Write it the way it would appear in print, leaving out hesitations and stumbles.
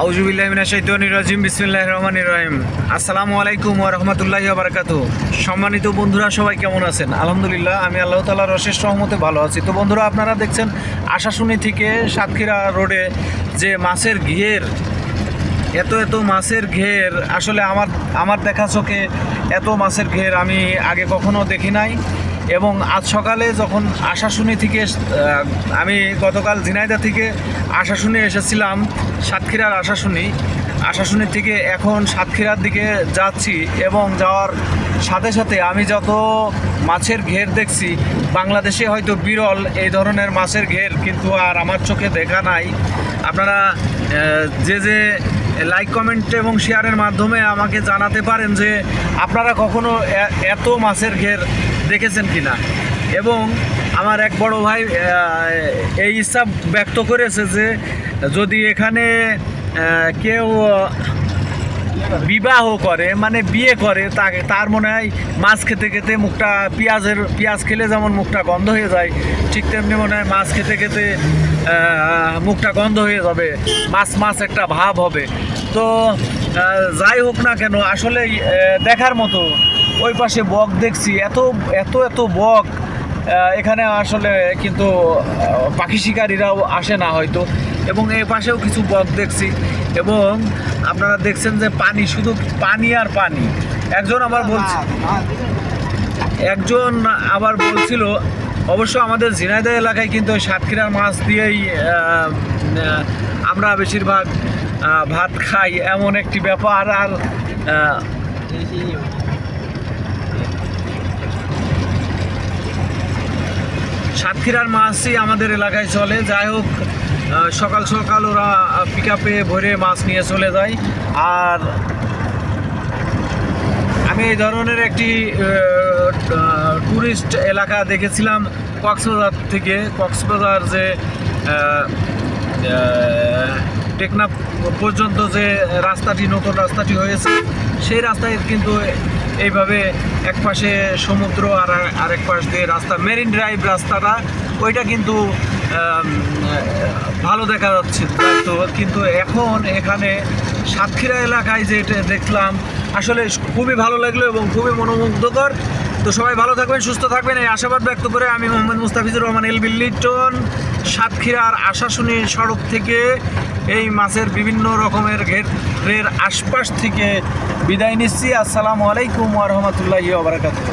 আউযুবিল্লাহি মিনাশ শাইতানির রাজিম বিসমিল্লাহির রহমানির রহিম। আসসালামু আলাইকুম ওয়া রাহমাতুল্লাহি ওয়া বারাকাতুহু। সম্মানিত বন্ধুরা, সবাই কেমন আছেন? আলহামদুলিল্লাহ, আমি আল্লাহ তাআলার অশেষ রহমতে ভালো আছি। তো বন্ধুরা, আপনারা দেখছেন আশাশুনি থেকে সাতক্ষীরা রোডে যে মাছের ঘের, এত মাছের ঘের, আসলে আমার দেখা চোখে এত মাছের ঘের আমি আগে কখনো দেখি নাই। এবং আজ সকালে যখন আশাশুনি থেকে আমি গতকাল ঝিনাইদহ থেকে আশাশুনি এসেছিলাম, সাতক্ষীরার আশাশুনি থেকে এখন সাতক্ষীরার দিকে যাচ্ছি, এবং যাওয়ার সাথে সাথে আমি যত মাছের ঘের দেখছি, বাংলাদেশে হয়তো বিরল এই ধরনের মাছের ঘের কিন্তু আর আমার চোখে দেখা নাই। আপনারা যে লাইক কমেন্ট এবং শেয়ারের মাধ্যমে আমাকে জানাতে পারেন যে আপনারা কখনো এত মাছের ঘের দেখেছেন কিনা। এবং আমার এক বড় ভাই এই ইচ্ছা ব্যক্ত করেছে যে যদি এখানে কেউ বিবাহ করে, মানে বিয়ে করে, তার মনে হয় মাছ খেতে খেতে পেঁয়াজ খেলে যেমন মুখটা গন্ধ হয়ে যায়, ঠিক তেমনি মনে হয় মাছ খেতে খেতে মুখটা গন্ধ হয়ে যাবে, মাছ একটা ভাব হবে। তো যাই হোক না কেন, আসলে দেখার মতো। ওই পাশে বক দেখছি, এত বক এখানে আসলে, কিন্তু পাখি শিকারীরাও আসে না হয়তো। এবং এই পাশেও কিছু বক দেখছি, এবং আপনারা দেখছেন যে পানি, শুধু পানি আর পানি। একজন আবার বলছিল, অবশ্য আমাদের ঝিনাইদহ এলাকায় কিন্তু ওই সাতক্ষীরার মাছ দিয়েই আমরা বেশিরভাগ ভাত খাই, এমন একটি ব্যাপার। আর সাতক্ষীরার মাছই আমাদের এলাকায় চলে। যাই হোক, সকাল সকাল ওরা পিক আপে ভরে মাছ নিয়ে চলে যায়। আর আমি এই ধরনের একটি ট্যুরিস্ট এলাকা দেখেছিলাম কক্সবাজার যে টেকনাফ পর্যন্ত যে নতুন রাস্তাটি হয়েছে, সেই রাস্তায় কিন্তু এইভাবে এক পাশে সমুদ্র আর আরেক পাশ দিয়ে রাস্তা, মেরিন ড্রাইভ রাস্তাটা, ওইটা কিন্তু ভালো দেখা যাচ্ছে। তো কিন্তু এখন এখানে সাতক্ষীরা এলাকায় যেটা দেখলাম, আসলে খুবই ভালো লাগলো এবং খুবই মনোমুগ্ধকর। তো সবাই ভালো থাকবেন, সুস্থ থাকবেন, এই আশাবাদ ব্যক্ত করে আমি মোহাম্মদ মুস্তাফিজুর রহমান এলবি লিটন, সাতক্ষীরার আশাশুনি সড়ক থেকে, এই মাছের বিভিন্ন রকমের ঘেরের আশপাশ থেকে বিদায় নিচ্ছি। আসসালামু আলাইকুম ওয়া রাহমাতুল্লাহি ওয়া বারাকাতুহু।